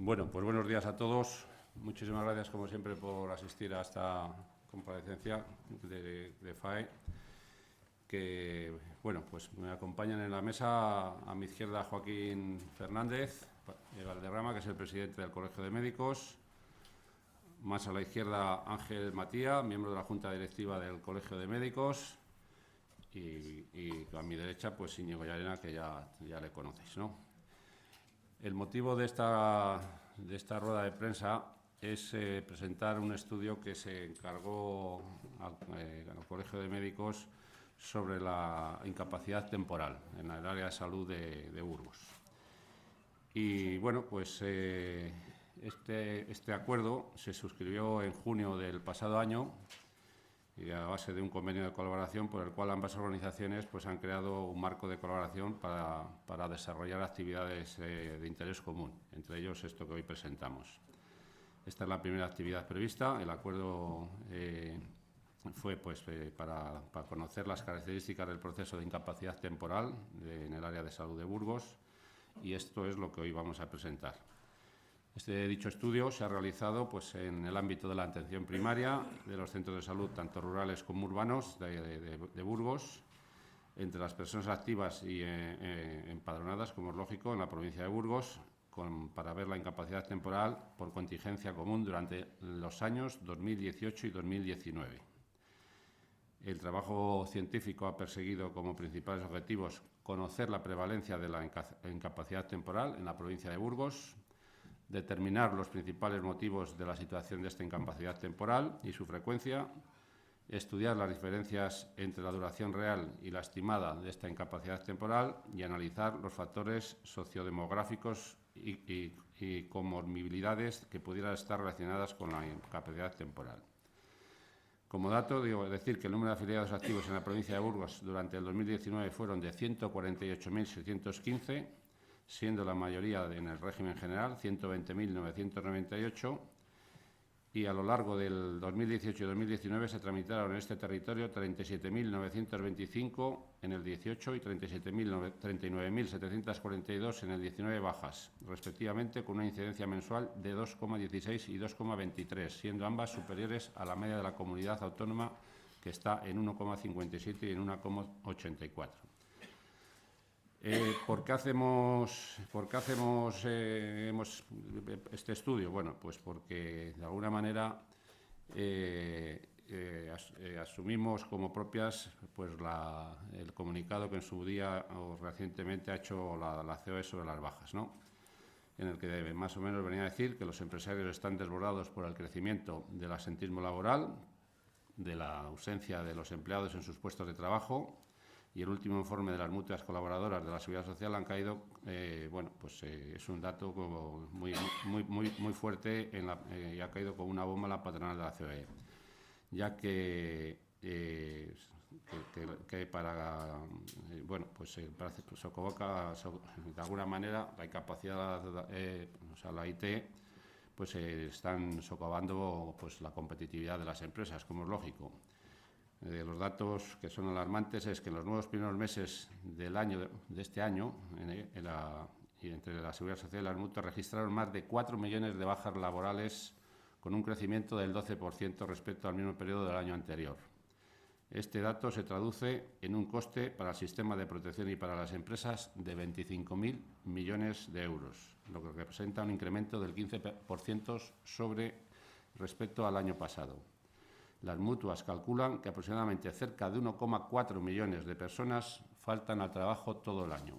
Bueno, pues buenos días a todos. Muchísimas gracias, como siempre, por asistir a esta comparecencia de FAE. Que, bueno, pues me acompañan en la mesa a mi izquierda Joaquín Fernández Valderrama, que es el presidente del Colegio de Médicos. Más a la izquierda Ángel Matía, miembro de la Junta Directiva del Colegio de Médicos. Y a mi derecha, pues Íñigo Llarena, que ya le conocéis, ¿no? El motivo de esta rueda de prensa es presentar un estudio que se encargó al Colegio de Médicos sobre la incapacidad temporal en el área de salud de Burgos. Y bueno, pues este acuerdo se suscribió en junio del pasado año y a base de un convenio de colaboración por el cual ambas organizaciones pues, han creado un marco de colaboración para desarrollar actividades de interés común, entre ellos esto que hoy presentamos. Esta es la primera actividad prevista. El acuerdo fue pues, para conocer las características del proceso de incapacidad temporal en el área de salud de Burgos, y esto es lo que hoy vamos a presentar. Dicho estudio se ha realizado pues, en el ámbito de la atención primaria de los centros de salud, tanto rurales como urbanos, de Burgos, entre las personas activas y empadronadas, como es lógico, en la provincia de Burgos, para ver la incapacidad temporal por contingencia común durante los años 2018 y 2019. El trabajo científico ha perseguido como principales objetivos conocer la prevalencia de la incapacidad temporal en la provincia de Burgos, determinar los principales motivos de la situación de esta incapacidad temporal y su frecuencia, estudiar las diferencias entre la duración real y la estimada de esta incapacidad temporal y analizar los factores sociodemográficos y comorbilidades que pudieran estar relacionadas con la incapacidad temporal. Como dato, decir que el número de afiliados activos en la provincia de Burgos durante el 2019 fueron de 148.615, siendo la mayoría en el régimen general, 120.998, y a lo largo del 2018 y 2019 se tramitaron en este territorio 37.925 en el 18 y 39.742 en el 19 bajas, respectivamente, con una incidencia mensual de 2,16 y 2,23, siendo ambas superiores a la media de la comunidad autónoma, que está en 1,57 y en 1,84. ¿Por qué hacemos este estudio? Bueno, pues porque de alguna manera asumimos como propias pues el comunicado que en su día o recientemente ha hecho la COE sobre las bajas, ¿no? En el que más o menos venía a decir que los empresarios están desbordados por el crecimiento del absentismo laboral, de la ausencia de los empleados en sus puestos de trabajo, y el último informe de las mutuas colaboradoras de la Seguridad Social han caído, es un dato como muy fuerte y ha caído como una bomba la patronal de la COE, ya que socovoca de alguna manera la incapacidad, la IT, pues están socavando pues la competitividad de las empresas, como es lógico. Los datos que son alarmantes es que en los nuevos primeros meses de este año, entre la Seguridad Social y las mutuas, registraron más de 4 millones de bajas laborales, con un crecimiento del 12% respecto al mismo periodo del año anterior. Este dato se traduce en un coste para el sistema de protección y para las empresas de 25.000 millones de euros, lo que representa un incremento del 15% respecto al año pasado. Las mutuas calculan que aproximadamente cerca de 1,4 millones de personas faltan al trabajo todo el año.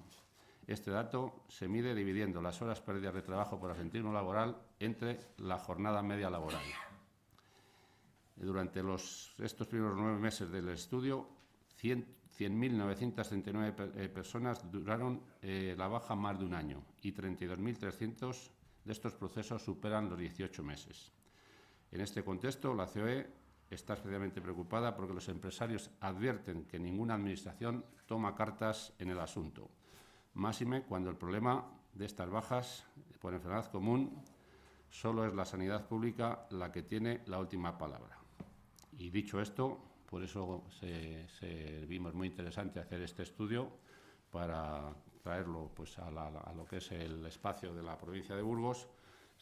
Este dato se mide dividiendo las horas perdidas de trabajo por absentismo laboral entre la jornada media laboral. Durante estos primeros 9 meses del estudio, 100.939 personas duraron la baja más de un año y 32.300 de estos procesos superan los 18 meses. En este contexto, la COE está especialmente preocupada porque los empresarios advierten que ninguna administración toma cartas en el asunto, máxime cuando el problema de estas bajas por enfermedad común solo es la sanidad pública la que tiene la última palabra. Y dicho esto, por eso vimos muy interesante hacer este estudio para traerlo pues, a lo que es el espacio de la provincia de Burgos,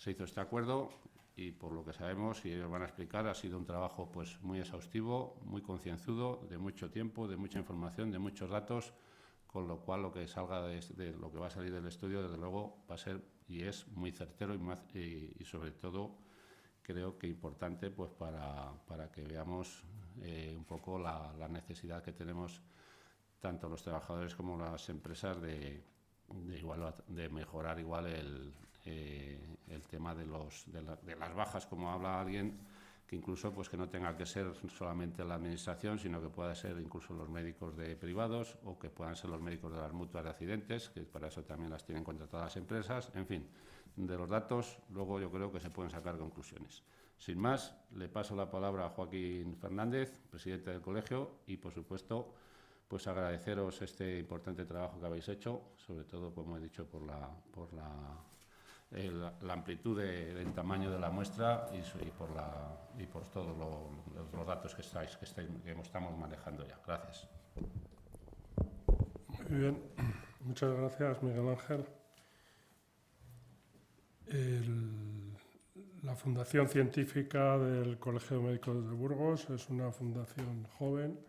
se hizo este acuerdo y, por lo que sabemos, y ellos van a explicar, ha sido un trabajo pues muy exhaustivo, muy concienzudo, de mucho tiempo, de mucha información, de muchos datos, con lo cual lo que salga de lo que va a salir del estudio, desde luego, va a ser y es muy certero y sobre todo creo que importante pues para que veamos un poco la necesidad que tenemos tanto los trabajadores como las empresas de mejorar igual el tema de las bajas, como habla alguien, que incluso pues que no tenga que ser solamente la administración, sino que pueda ser incluso los médicos de privados o que puedan ser los médicos de las mutuas de accidentes, que para eso también las tienen contratadas las empresas. En fin, de los datos luego yo creo que se pueden sacar conclusiones. Sin más, le paso la palabra a Joaquín Fernández, presidente del colegio, y por supuesto pues agradeceros este importante trabajo que habéis hecho, sobre todo, como he dicho, por la amplitud del tamaño de la muestra y por todos los datos que estamos manejando ya. Gracias. Muy bien, muchas gracias, Miguel Ángel. La Fundación Científica del Colegio de Médicos de Burgos es una fundación joven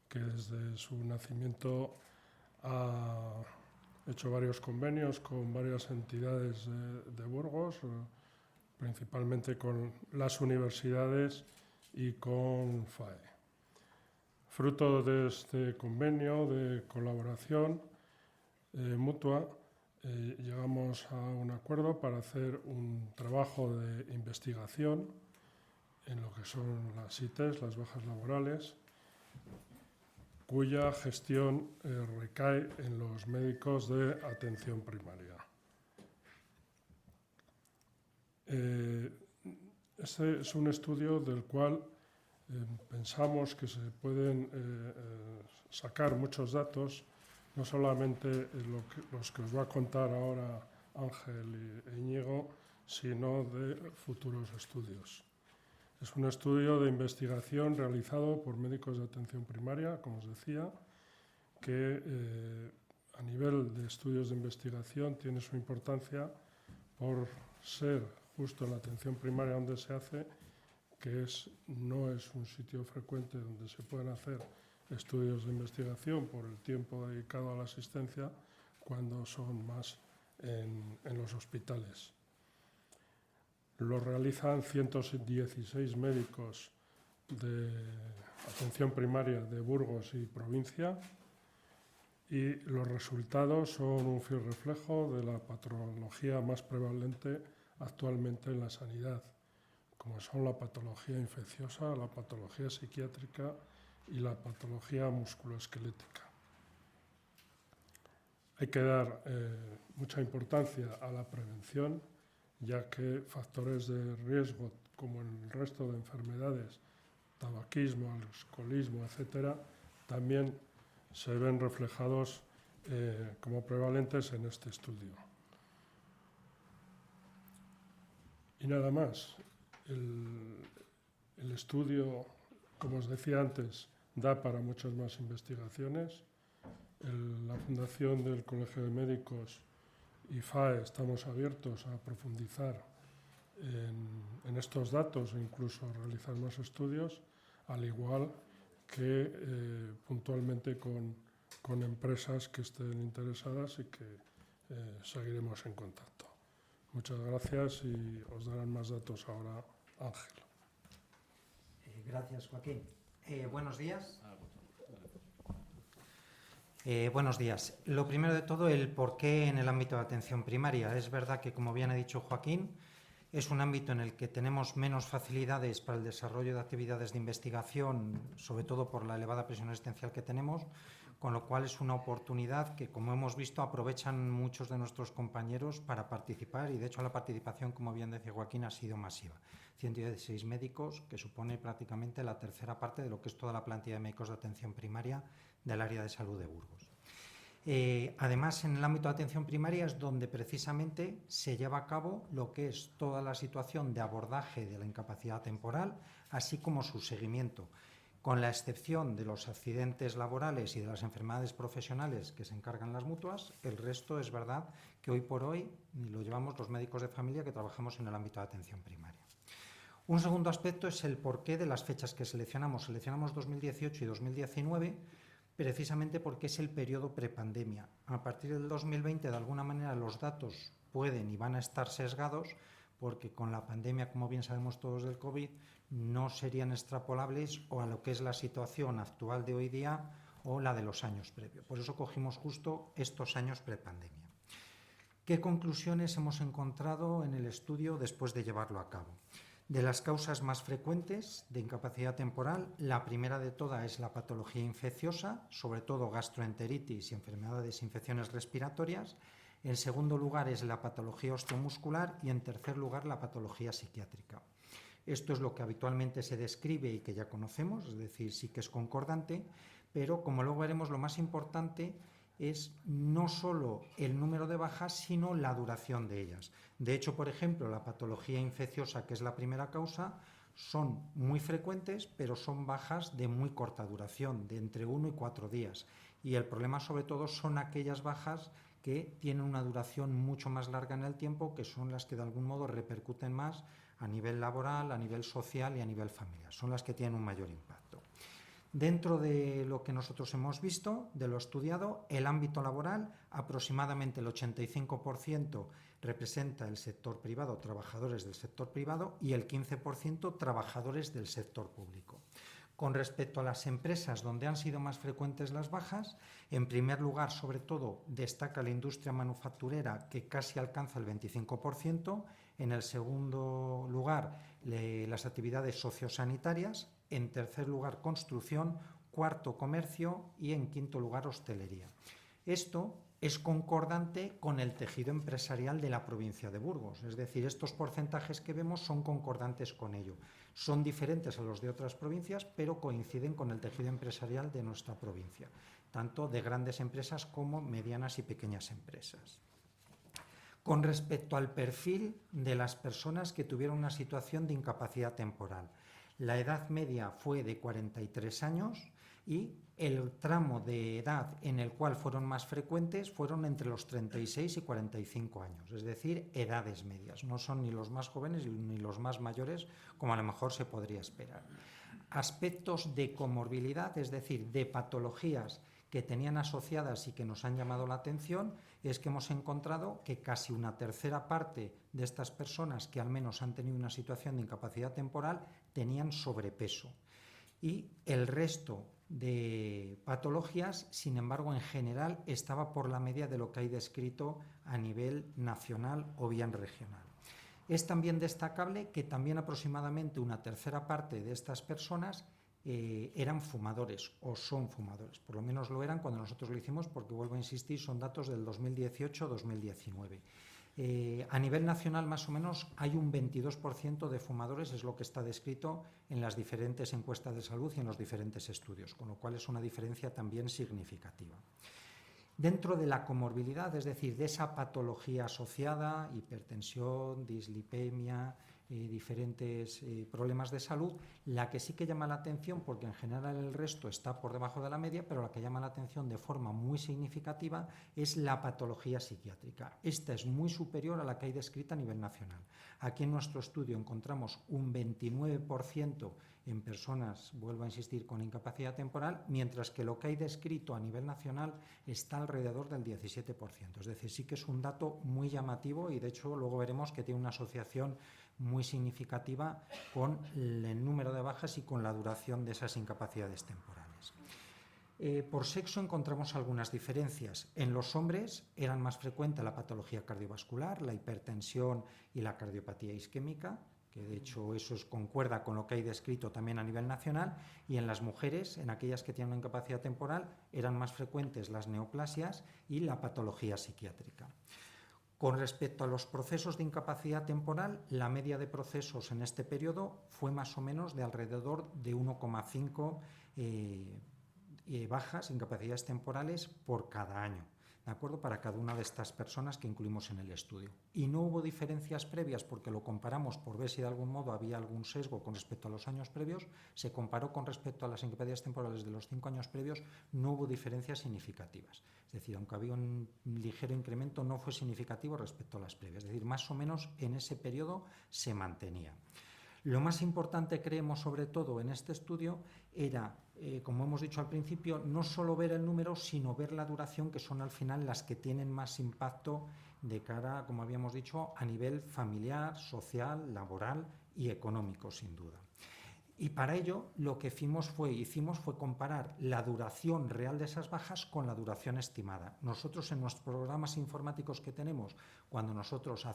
que desde su nacimiento ha hecho varios convenios con varias entidades de Burgos, principalmente con las universidades y con FAE. Fruto de este convenio de colaboración mutua, llegamos a un acuerdo para hacer un trabajo de investigación en lo que son las ITs, las bajas laborales, cuya gestión recae en los médicos de atención primaria. Este es un estudio del cual pensamos que se pueden sacar muchos datos, no solamente los que os va a contar ahora Ángel e Íñigo, sino de futuros estudios. Es un estudio de investigación realizado por médicos de atención primaria, como os decía, que a nivel de estudios de investigación tiene su importancia por ser justo en la atención primaria donde se hace, que no es un sitio frecuente donde se pueden hacer estudios de investigación por el tiempo dedicado a la asistencia, cuando son más en los hospitales. Lo realizan 116 médicos de atención primaria de Burgos y provincia, y los resultados son un fiel reflejo de la patología más prevalente actualmente en la sanidad, como son la patología infecciosa, la patología psiquiátrica y la patología musculoesquelética. Hay que dar mucha importancia a la prevención, ya que factores de riesgo, como en el resto de enfermedades, tabaquismo, alcoholismo, etc., también se ven reflejados como prevalentes en este estudio. Y nada más. El estudio, como os decía antes, da para muchas más investigaciones. La Fundación del Colegio de Médicos y FAE estamos abiertos a profundizar en estos datos e incluso realizar más estudios, al igual que puntualmente con empresas que estén interesadas, y que seguiremos en contacto. Muchas gracias, y os darán más datos ahora Ángel. Gracias, Joaquín. Buenos días. Buenos días. Lo primero de todo, el porqué en el ámbito de atención primaria. Es verdad que, como bien ha dicho Joaquín, es un ámbito en el que tenemos menos facilidades para el desarrollo de actividades de investigación, sobre todo por la elevada presión asistencial que tenemos, con lo cual es una oportunidad que, como hemos visto, aprovechan muchos de nuestros compañeros para participar, y de hecho la participación, como bien decía Joaquín, ha sido masiva. 116 médicos, que supone prácticamente la tercera parte de lo que es toda la plantilla de médicos de atención primaria del área de salud de Burgos. Además, en el ámbito de atención primaria es donde precisamente se lleva a cabo lo que es toda la situación de abordaje de la incapacidad temporal, así como su seguimiento, Con la excepción de los accidentes laborales y de las enfermedades profesionales que se encargan las mutuas, el resto es verdad que hoy por hoy lo llevamos los médicos de familia que trabajamos en el ámbito de atención primaria. Un segundo aspecto es el porqué de las fechas que seleccionamos. Seleccionamos 2018 y 2019 precisamente porque es el periodo prepandemia. A partir del 2020, de alguna manera, los datos pueden y van a estar sesgados porque con la pandemia, como bien sabemos todos del COVID, no serían extrapolables o a lo que es la situación actual de hoy día o la de los años previos. Por eso cogimos justo estos años prepandemia. ¿Qué conclusiones hemos encontrado en el estudio después de llevarlo a cabo? De las causas más frecuentes de incapacidad temporal, la primera de todas es la patología infecciosa, sobre todo gastroenteritis y enfermedades e infecciones respiratorias. En segundo lugar es la patología osteomuscular y en tercer lugar la patología psiquiátrica. Esto es lo que habitualmente se describe y que ya conocemos, es decir, sí que es concordante, pero como luego veremos, lo más importante es no solo el número de bajas, sino la duración de ellas. De hecho, por ejemplo, la patología infecciosa, que es la primera causa, son muy frecuentes, pero son bajas de muy corta duración, de entre 1 y 4 días. Y el problema, sobre todo, son aquellas bajas que tienen una duración mucho más larga en el tiempo, que son las que de algún modo repercuten más a nivel laboral, a nivel social y a nivel familiar. Son las que tienen un mayor impacto. Dentro de lo que nosotros hemos visto, de lo estudiado, el ámbito laboral, aproximadamente el 85% representa el sector privado, trabajadores del sector privado, y el 15% trabajadores del sector público. Con respecto a las empresas donde han sido más frecuentes las bajas, en primer lugar, sobre todo, destaca la industria manufacturera, que casi alcanza el 25%. En el segundo lugar, las actividades sociosanitarias. En tercer lugar, construcción. Cuarto, comercio. Y en quinto lugar, hostelería. Esto es concordante con el tejido empresarial de la provincia de Burgos. Es decir, estos porcentajes que vemos son concordantes con ello. Son diferentes a los de otras provincias, pero coinciden con el tejido empresarial de nuestra provincia, tanto de grandes empresas como medianas y pequeñas empresas. Con respecto al perfil de las personas que tuvieron una situación de incapacidad temporal, la edad media fue de 43 años y el tramo de edad en el cual fueron más frecuentes fueron entre los 36 y 45 años, es decir, edades medias. No son ni los más jóvenes ni los más mayores, como a lo mejor se podría esperar. Aspectos de comorbilidad, es decir, de patologías que tenían asociadas y que nos han llamado la atención, es que hemos encontrado que casi una tercera parte de estas personas que al menos han tenido una situación de incapacidad temporal tenían sobrepeso. Y el resto de patologías, sin embargo, en general estaba por la media de lo que hay descrito a nivel nacional o bien regional. Es también destacable que también aproximadamente una tercera parte de estas personas eran fumadores o son fumadores, por lo menos lo eran cuando nosotros lo hicimos, porque vuelvo a insistir, son datos del 2018-2019. A nivel nacional, más o menos, hay un 22% de fumadores, es lo que está descrito en las diferentes encuestas de salud y en los diferentes estudios, con lo cual es una diferencia también significativa. Dentro de la comorbilidad, es decir, de esa patología asociada, hipertensión, dislipemia, diferentes problemas de salud, la que sí que llama la atención, porque en general el resto está por debajo de la media, pero la que llama la atención de forma muy significativa es la patología psiquiátrica. Esta es muy superior a la que hay descrita a nivel nacional. Aquí en nuestro estudio encontramos un 29% en personas, vuelvo a insistir, con incapacidad temporal, mientras que lo que hay descrito a nivel nacional está alrededor del 17%. Es decir, sí que es un dato muy llamativo y de hecho luego veremos que tiene una asociación muy significativa con el número de bajas y con la duración de esas incapacidades temporales. Por sexo encontramos algunas diferencias. En los hombres eran más frecuentes la patología cardiovascular, la hipertensión y la cardiopatía isquémica, que de hecho eso concuerda con lo que hay descrito también a nivel nacional, y en las mujeres, en aquellas que tienen una incapacidad temporal, eran más frecuentes las neoplasias y la patología psiquiátrica. Con respecto a los procesos de incapacidad temporal, la media de procesos en este periodo fue más o menos de alrededor de 1,5 bajas, incapacidades temporales por cada año. ¿de acuerdo?, para cada una de estas personas que incluimos en el estudio. Y no hubo diferencias previas porque lo comparamos por ver si de algún modo había algún sesgo con respecto a los años previos. Se comparó con respecto a las incapacidades temporales de los 5 años previos, no hubo diferencias significativas. Es decir, aunque había un ligero incremento, no fue significativo respecto a las previas. Es decir, más o menos en ese periodo se mantenía. Lo más importante, creemos, sobre todo en este estudio, era, como hemos dicho al principio, no solo ver el número, sino ver la duración, que son al final las que tienen más impacto de cara, como habíamos dicho, a nivel familiar, social, laboral y económico, sin duda. Y para ello lo que hicimos fue comparar la duración real de esas bajas con la duración estimada. Nosotros en nuestros programas informáticos que tenemos, cuando nosotros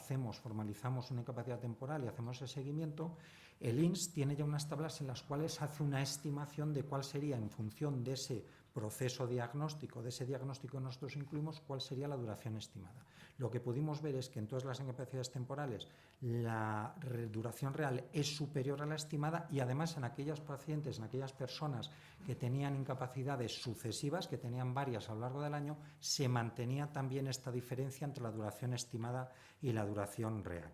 formalizamos una incapacidad temporal y hacemos ese seguimiento, el INS tiene ya unas tablas en las cuales hace una estimación de cuál sería, en función de ese proceso diagnóstico, de ese diagnóstico que nosotros incluimos, cuál sería la duración estimada. Lo que pudimos ver es que en todas las incapacidades temporales la duración real es superior a la estimada, y además en aquellos pacientes, en aquellas personas que tenían incapacidades sucesivas, que tenían varias a lo largo del año, se mantenía también esta diferencia entre la duración estimada y la duración real.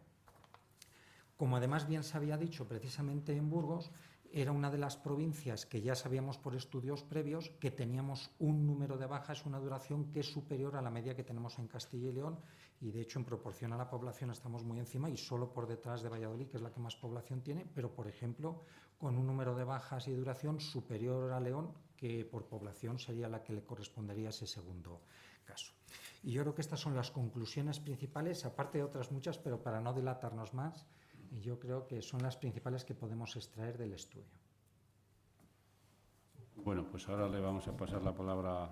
Como además bien se había dicho, precisamente en Burgos era una de las provincias que ya sabíamos por estudios previos que teníamos un número de bajas, una duración que es superior a la media que tenemos en Castilla y León, y de hecho en proporción a la población estamos muy encima y solo por detrás de Valladolid, que es la que más población tiene, pero por ejemplo con un número de bajas y duración superior a León, que por población sería la que le correspondería a ese segundo caso. Y yo creo que estas son las conclusiones principales, aparte de otras muchas, pero para no dilatarnos más, yo creo que son las principales que podemos extraer del estudio. Bueno, pues ahora le vamos a pasar la palabra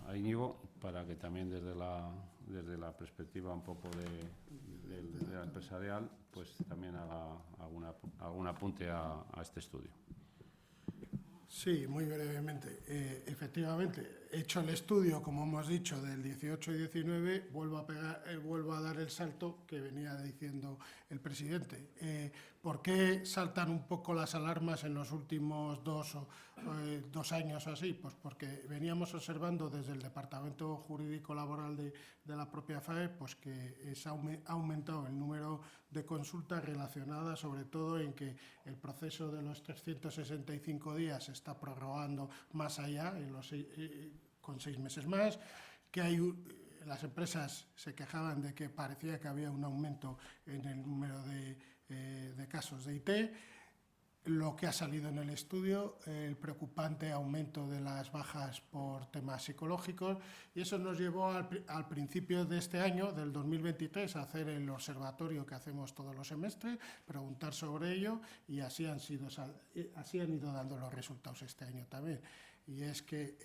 a Íñigo para que también desde la perspectiva un poco de la empresarial, pues también haga algún apunte a este estudio. Sí, muy brevemente. Efectivamente, hecho el estudio, como hemos dicho, del 18 y 19, vuelvo a dar el salto que venía diciendo el presidente. ¿Por qué saltan un poco las alarmas en los últimos dos años así? Pues porque veníamos observando desde el Departamento Jurídico Laboral de la propia FAE, pues que ha aumentado el número de consultas relacionadas sobre todo en que el proceso de los 365 días se está prorrogando más allá, con 6 meses más, que las empresas se quejaban de que parecía que había un aumento en el número de casos de IT, lo que ha salido en el estudio, el preocupante aumento de las bajas por temas psicológicos, y eso nos llevó al principio de este año, del 2023, a hacer el observatorio que hacemos todos los semestres, preguntar sobre ello, y así han ido dando los resultados este año también. Y es que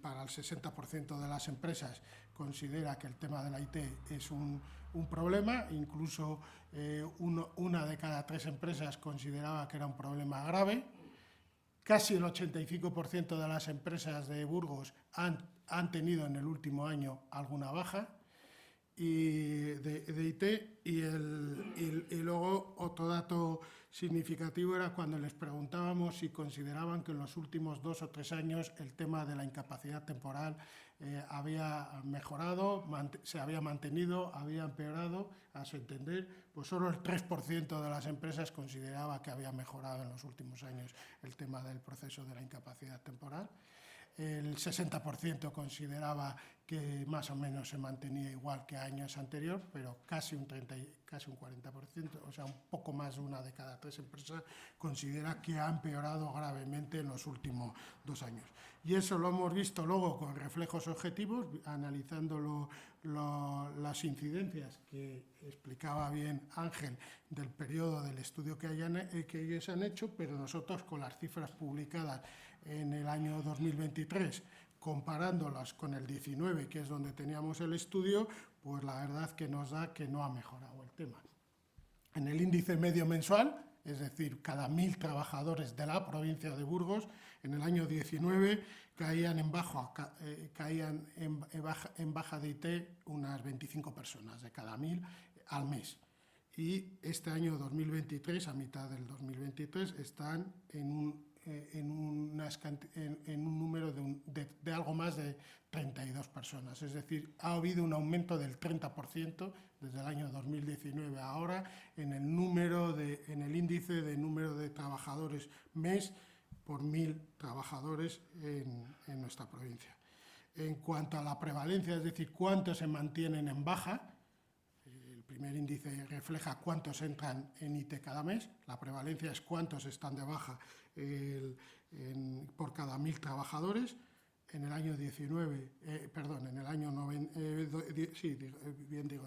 para el 60% de las empresas considera que el tema de la IT es un problema, incluso una de cada 3 empresas consideraba que era un problema grave. Casi el 85% de las empresas de Burgos han tenido en el último año alguna baja de IT, y luego otro dato significativo era cuando les preguntábamos si consideraban que en los últimos 2 o 3 años el tema de la incapacidad temporal había mejorado, se había mantenido, había empeorado. A su entender, pues solo el 3% de las empresas consideraba que había mejorado en los últimos años el tema del proceso de la incapacidad temporal. El 60% consideraba que más o menos se mantenía igual que años anteriores, pero casi un 40%, o sea, un poco más de una de cada 3 empresas considera que ha empeorado gravemente en los últimos 2 años. Y eso lo hemos visto luego con reflejos objetivos, analizando las incidencias que explicaba bien Ángel del periodo del estudio que ellos han hecho, pero nosotros con las cifras publicadas en el año 2023, comparándolas con el 19, que es donde teníamos el estudio, pues la verdad que nos da que no ha mejorado el tema. En el índice medio mensual, es decir, cada 1.000 trabajadores de la provincia de Burgos, en el año 19 caían en baja de IT unas 25 personas de cada 1.000 al mes. Y este año 2023, a mitad del 2023, están en en un número de algo más de 32 personas. Es decir, ha habido un aumento del 30% desde el año 2019 a ahora en el índice de número de trabajadores mes por 1.000 trabajadores en nuestra provincia. En cuanto a la prevalencia, es decir, cuántos se mantienen en baja, el primer índice refleja cuántos entran en IT cada mes, la prevalencia es cuántos están de baja por cada 1.000 trabajadores. En el año 19, en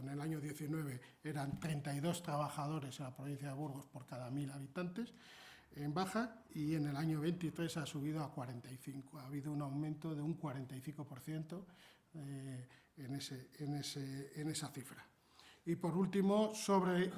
el año 19 eran 32 trabajadores en la provincia de Burgos por cada 1.000 habitantes en baja, y en el año 23 ha subido a 45. Ha habido un aumento de un 45% en esa cifra. Y por último, sobre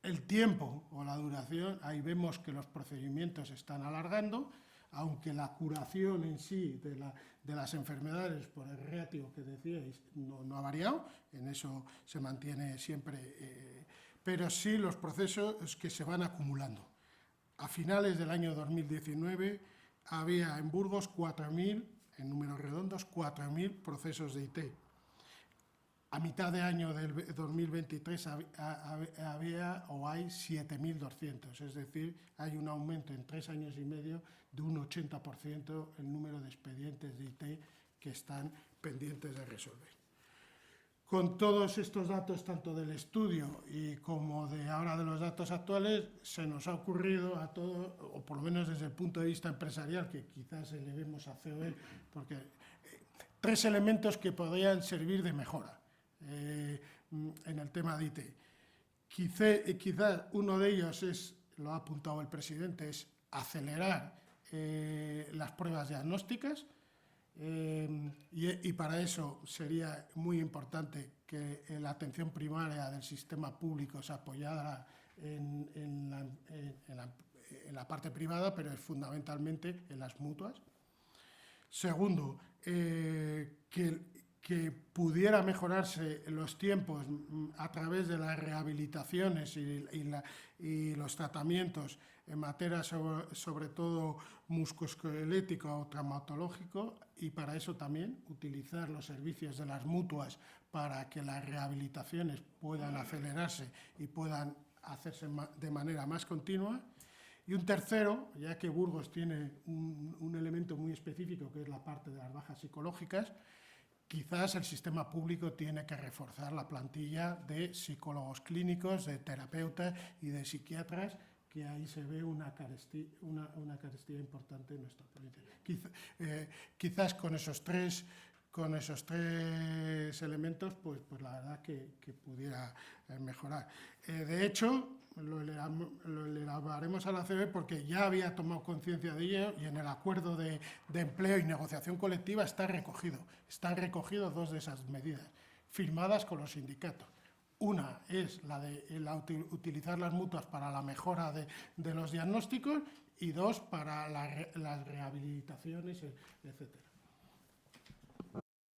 el tiempo o la duración, ahí vemos que los procedimientos se están alargando, aunque la curación en sí de las enfermedades por el ratio que decíais no ha variado, en eso se mantiene siempre, pero sí los procesos que se van acumulando. A finales del año 2019 había en Burgos 4.000, en números redondos, 4.000 procesos de IT. A mitad de año del 2023 había o hay 7.200, es decir, hay un aumento en 3 años y medio de un 80% el número de expedientes de IT que están pendientes de resolver. Con todos estos datos, tanto del estudio y como de ahora de los datos actuales, se nos ha ocurrido a todos, o por lo menos desde el punto de vista empresarial, que quizás elevemos a COE, porque 3 elementos que podrían servir de mejora en el tema de IT. Quizás uno de ellos es, lo ha apuntado el presidente, es acelerar las pruebas diagnósticas. Y para eso sería muy importante que la atención primaria del sistema público se apoyara en la parte privada, pero fundamentalmente en las mutuas. Segundo, que pudiera mejorarse los tiempos a través de las rehabilitaciones y los tratamientos en materia sobre todo musculoesquelético o traumatológico, y para eso también utilizar los servicios de las mutuas para que las rehabilitaciones puedan acelerarse y puedan hacerse de manera más continua. Y un tercero, ya que Burgos tiene un elemento muy específico que es la parte de las bajas psicológicas, quizás el sistema público tiene que reforzar la plantilla de psicólogos clínicos, de terapeutas y de psiquiatras, que ahí se ve una carestía importante en nuestra provincia. Quizás con esos tres elementos, pues la verdad que pudiera mejorar. De hecho, lo elevaremos a la CB porque ya había tomado conciencia de ello, y en el acuerdo de empleo y negociación colectiva están recogidos 2 de esas medidas, firmadas con los sindicatos. Una es la de utilizar las mutuas para la mejora de los diagnósticos, y 2 para las rehabilitaciones, etcétera.